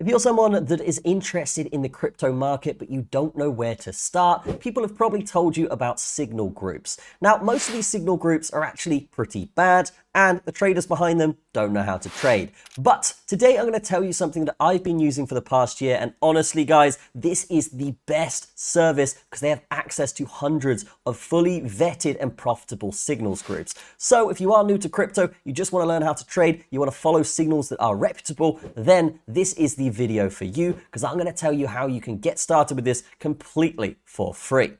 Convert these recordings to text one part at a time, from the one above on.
If you're someone that is interested in the crypto market, but you don't know where to start, people have probably told you about signal groups. Now, most of these signal groups are actually pretty bad, and the traders behind them don't know how to trade. But today I'm going to tell you something that I've been using for the past year, and honestly, guys, this is the best service because they have access to hundreds of fully vetted and profitable signals groups. So if you are new to crypto, you just want to learn how to trade, you want to follow signals that are reputable, then this is the video for you because I'm going to tell you how you can get started with this completely for free.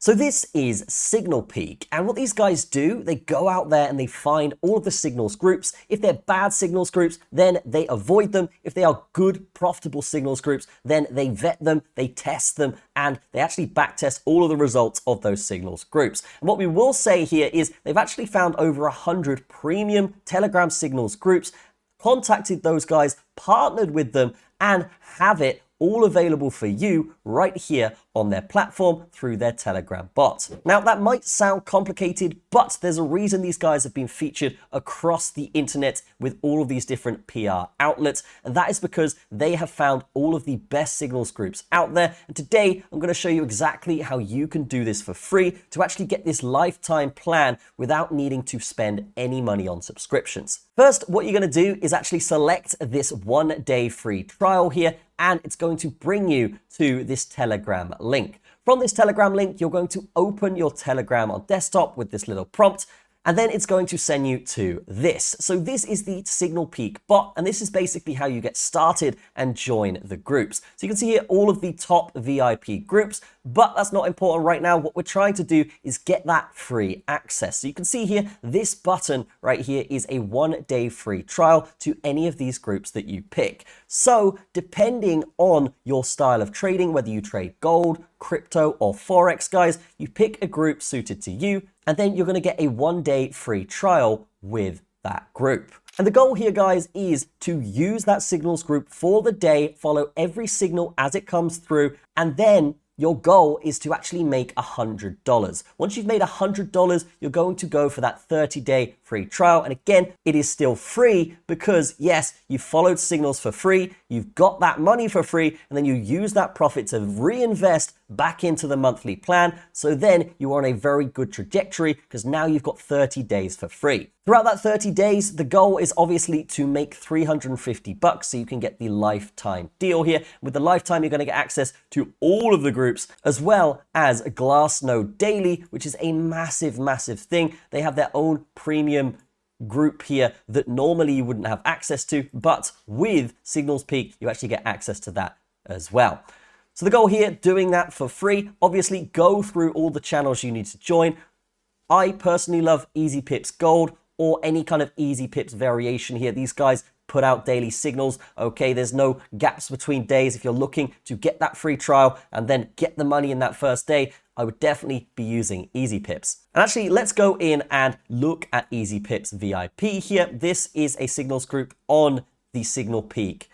So this is SignalPeak, and what these guys do, they go out there and they find all of the signals groups. If they're bad signals groups, then they avoid them. If they are good, profitable signals groups, then they vet them, they test them, and they actually backtest all of the results of those signals groups. And what we will say here is they've actually found over 100 premium Telegram signals groups, contacted those guys, partnered with them, and have it all available for you right here on their platform through their Telegram bot. Now, that might sound complicated, but there's a reason these guys have been featured across the internet with all of these different PR outlets, and that is because they have found all of the best signals groups out there. And today, I'm going to show you exactly how you can do this for free to actually get this lifetime plan without needing to spend any money on subscriptions. First, what you're going to do is actually select this 1-day free trial here, and it's going to bring you to this Telegram link. From this Telegram link, you're going to open your Telegram on desktop with this little prompt, and then it's going to send you to this. So this is the SignalPeak bot, and this is basically how you get started and join the groups. So you can see here all of the top VIP groups, but that's not important right now. What we're trying to do is get that free access. So you can see here, this button right here is a 1-day free trial to any of these groups that you pick. So depending on your style of trading, whether you trade gold, crypto, or Forex, guys, you pick a group suited to you, and then you're going to get a 1-day free trial with that group. And the goal here, guys, is to use that signals group for the day, follow every signal as it comes through, and then your goal is to actually make $100. Once you've made $100, you're going to go for that 30-day free trial. And again, it is still free because yes, you followed signals for free, you've got that money for free, and then you use that profit to reinvest back into the monthly plan. So then you're on a very good trajectory because now you've got 30 days for free. Throughout that 30 days, the goal is obviously to make $350 so you can get the lifetime deal here. With the lifetime, you're going to get access to all of the groups as well as Glassnode Daily, which is a massive, massive thing. They have their own premium group here that normally you wouldn't have access to, but with SignalPeak, you actually get access to that as well. So the goal here, doing that for free, obviously go through all the channels you need to join. I personally love Easy Pips Gold or any kind of Easy Pips variation here. These guys put out daily signals. Okay, there's no gaps between days. If you're looking to get that free trial and then get the money in that first day, I would definitely be using Easy Pips. And actually, let's go in and look at Easy Pips VIP here. This is a signals group on the SignalPeak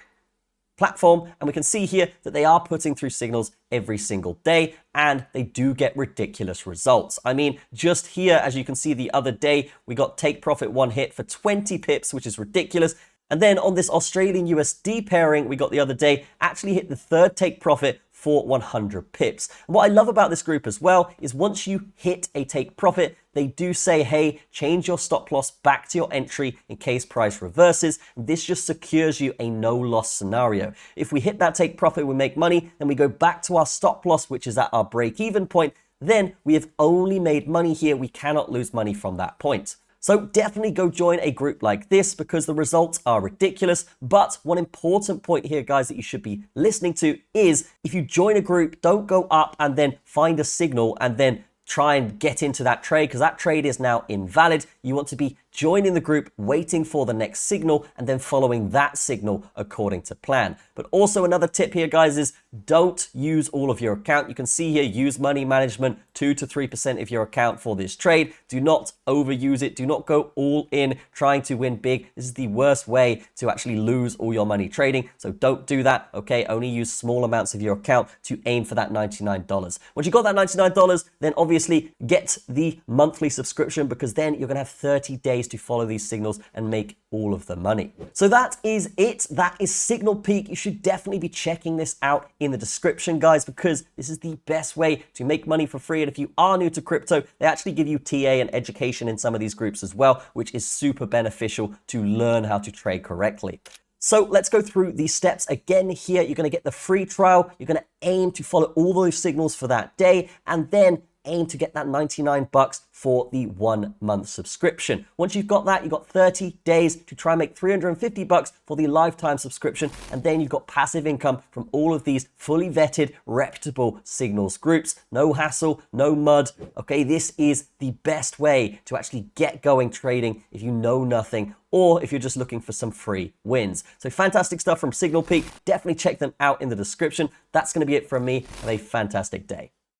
platform, and we can see here that they are putting through signals every single day, and they do get ridiculous results. I mean, just here, as you can see, the other day, we got take profit 1 hit for 20 pips, which is ridiculous. And then on this Australian USD pairing we got the other day, actually hit the 3rd take profit for 100 pips. And what I love about this group as well is once you hit a take profit, they do say, hey, change your stop loss back to your entry in case price reverses. This just secures you a no loss scenario. If we hit that take profit, we make money, then we go back to our stop loss, which is at our break even point. Then we have only made money here. We cannot lose money from that point. So definitely go join a group like this because the results are ridiculous. But one important point here, guys, that you should be listening to is if you join a group, don't go up and then find a signal and then try and get into that trade because that trade is now invalid. You want to be joining the group, waiting for the next signal, and then following that signal according to plan. But also another tip here, guys, is don't use all of your account. You can see here, use money management, 2 to 3% of your account for this trade. Do not overuse it. Do not go all in trying to win big. This is the worst way to actually lose all your money trading. So don't do that, okay? Only use small amounts of your account to aim for that $99. Once you got that $99, then obviously get the monthly subscription because then you're gonna have 30 days ways to follow these signals and make all of the money. So that is it. That is SignalPeak. You should definitely be checking this out in the description, guys, because this is the best way to make money for free. And if you are new to crypto, they actually give you TA and education in some of these groups as well, which is super beneficial to learn how to trade correctly. So let's go through these steps again here. You're going to get the free trial. You're going to aim to follow all those signals for that day, and then aim to get that 99 bucks for the 1 month subscription. Once you've got that, you've got 30 days to try and make 350 bucks for the lifetime subscription. And then you've got passive income from all of these fully vetted, reputable signals groups. No hassle, no mud. Okay, this is the best way to actually get going trading if you know nothing, or if you're just looking for some free wins. So fantastic stuff from SignalPeak. Definitely check them out in the description. That's going to be it from me. Have a fantastic day.